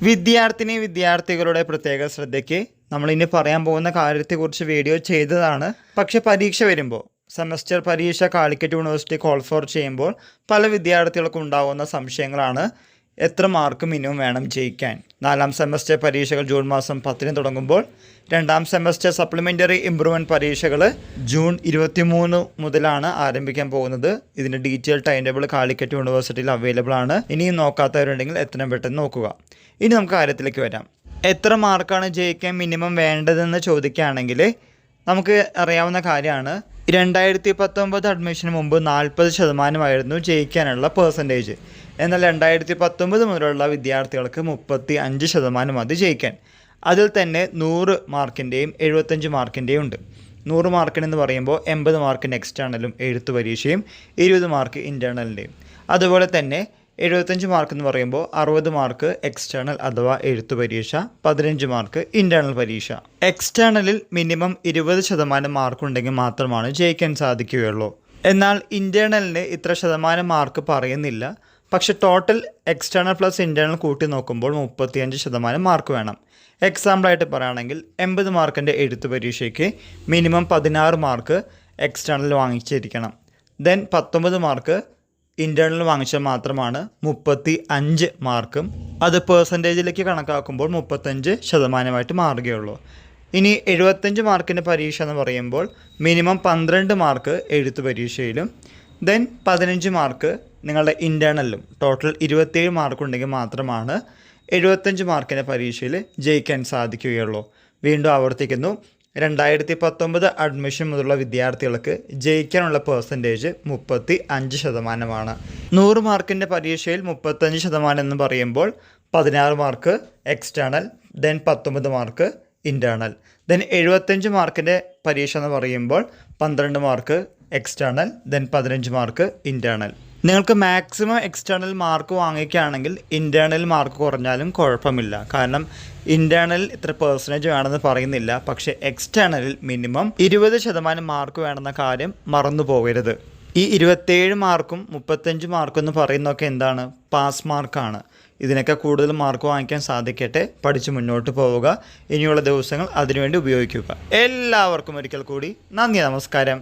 വിദ്യാർത്ഥികളുടെ പ്രത്യേക ശ്രദ്ധയ്ക്ക് നമ്മളിനി പറയാൻ പോകുന്ന കാര്യത്തെക്കുറിച്ച് വീഡിയോ ചെയ്തതാണ്. പക്ഷെ പരീക്ഷ വരുമ്പോൾ സെമസ്റ്റർ പരീക്ഷ കാലിക്കറ്റ് യൂണിവേഴ്സിറ്റി കോൾ ഫോർ ചെയ്യുമ്പോൾ പല വിദ്യാർത്ഥികൾക്കും ഉണ്ടാകുന്ന സംശയങ്ങളാണ്. എത്ര മാർക്ക് മിനിമം വേണം ജയിക്കാൻ? 4ാം സെമസ്റ്റർ പരീക്ഷകൾ ജൂൺ മാസം 10-ന് തുടങ്ങുമ്പോൾ 2ാം സെമസ്റ്റർ സപ്ലിമെൻ്ററി ഇംപ്രൂവ്മെൻറ്റ് പരീക്ഷകൾ ജൂൺ 23 മുതലാണ് ആരംഭിക്കാൻ പോകുന്നത്. ഇതിൻ്റെ ഡീറ്റെയിൽ ടൈം ടേബിൾ കാലിക്കറ്റ് യൂണിവേഴ്സിറ്റിയിൽ അവൈലബിൾ ആണ്. ഇനിയും നോക്കാത്തവരുണ്ടെങ്കിൽ എത്രയും പെട്ടെന്ന് നോക്കുക. ഇനി നമുക്ക് കാര്യത്തിലേക്ക് വരാം. എത്ര മാർക്കാണ് ജയിക്കാൻ മിനിമം വേണ്ടതെന്ന് ചോദിക്കുകയാണെങ്കിൽ നമുക്ക് അറിയാവുന്ന കാര്യമാണ്. 2019 അഡ്മിഷന് മുമ്പ് 40% ജയിക്കാനുള്ള പെർസെൻറ്റേജ്. എന്നാൽ 2019 മുതലുള്ള വിദ്യാർത്ഥികൾക്ക് 35% മതി ജയിക്കാൻ. അതിൽ തന്നെ 100 മാർക്കിൻ്റെയും 75 മാർക്കിൻ്റെയും ഉണ്ട്. 100 മാർക്കിനെന്ന് പറയുമ്പോൾ 80 മാർക്കിൻ്റെ എക്സ്റ്റേണലും എഴുത്ത് പരീക്ഷയും 20 മാർക്ക് ഇൻറ്റേർണലിൻ്റെയും. അതുപോലെ തന്നെ 75 മാർക്ക് എന്ന് പറയുമ്പോൾ 60 മാർക്ക് എക്സ്റ്റേണൽ അഥവാ എഴുത്ത് പരീക്ഷ, 15 മാർക്ക് ഇൻറ്റേർണൽ പരീക്ഷ. എക്സ്റ്റേണലിൽ മിനിമം 20% മാർക്കുണ്ടെങ്കിൽ മാത്രമാണ് ജയിക്കാൻ സാധിക്കുകയുള്ളൂ. എന്നാൽ ഇൻറ്റേർണലിന് ഇത്ര ശതമാനം മാർക്ക് പറയുന്നില്ല. പക്ഷേ ടോട്ടൽ എക്സ്റ്റേണൽ പ്ലസ് ഇൻറ്റേർണൽ കൂട്ടി നോക്കുമ്പോൾ 35% മാർക്ക് വേണം. എക്സാമ്പിളായിട്ട് പറയുകയാണെങ്കിൽ 80 മാർക്കിൻ്റെ എഴുത്ത് പരീക്ഷയ്ക്ക് മിനിമം 16 മാർക്ക് എക്സ്റ്റേണൽ വാങ്ങിച്ചിരിക്കണം. ദെൻ 19 മാർക്ക് ഇൻറ്റേർണൽ വാങ്ങിച്ചാൽ മാത്രമാണ് 35 മാർക്കും. അത് പെർസെൻറ്റേജിലേക്ക് കണക്കാക്കുമ്പോൾ 35% മാറുകയുള്ളൂ. ഇനി 75 മാർക്കിൻ്റെ പരീക്ഷ എന്ന് പറയുമ്പോൾ മിനിമം 12 മാർക്ക് എഴുത്ത് പരീക്ഷയിലും ദെൻ 15 മാർക്ക് നിങ്ങളുടെ ഇൻറ്റേർണലിലും ടോട്ടൽ 27 മാർക്കുണ്ടെങ്കിൽ മാത്രമാണ് 75 മാർക്കിൻ്റെ പരീക്ഷയിൽ ജയിക്കാൻ സാധിക്കുകയുള്ളൂ. വീണ്ടും ആവർത്തിക്കുന്നു, 2019 അഡ്മിഷൻ മുതലുള്ള വിദ്യാർത്ഥികൾക്ക് ജയിക്കാനുള്ള പെർസെൻറ്റേജ് 35%. 100 മാർക്കിൻ്റെ പരീക്ഷയിൽ 35% എന്ന് പറയുമ്പോൾ 16 mark external, then 19 mark internal. Then 75 മാർക്കിൻ്റെ പരീക്ഷ എന്ന് പറയുമ്പോൾ 12 mark external, then 15 mark internal. നിങ്ങൾക്ക് മാക്സിമം എക്സ്റ്റേണൽ മാർക്ക് വാങ്ങിക്കുകയാണെങ്കിൽ ഇൻറ്റേർണൽ മാർക്ക് കുറഞ്ഞാലും കുഴപ്പമില്ല. കാരണം ഇൻറ്റേർണൽ ഇത്ര പെർസെൻറ്റേജ് വേണമെന്ന് പറയുന്നില്ല. പക്ഷേ എക്സ്റ്റേണലിൽ മിനിമം 20% മാർക്ക് വേണമെന്ന കാര്യം മറന്നു പോകരുത്. ഈ 27 മാർക്കും 35 മാർക്കും എന്ന് പറയുന്നതൊക്കെ എന്താണ്? പാസ് മാർക്കാണ്. ഇതിനൊക്കെ കൂടുതൽ മാർക്ക് വാങ്ങിക്കാൻ സാധിക്കട്ടെ. പഠിച്ച് മുന്നോട്ട് പോവുക. ഇനിയുള്ള ദിവസങ്ങൾ അതിനുവേണ്ടി ഉപയോഗിക്കുക. എല്ലാവർക്കും ഒരിക്കൽ കൂടി നന്ദി, നമസ്കാരം.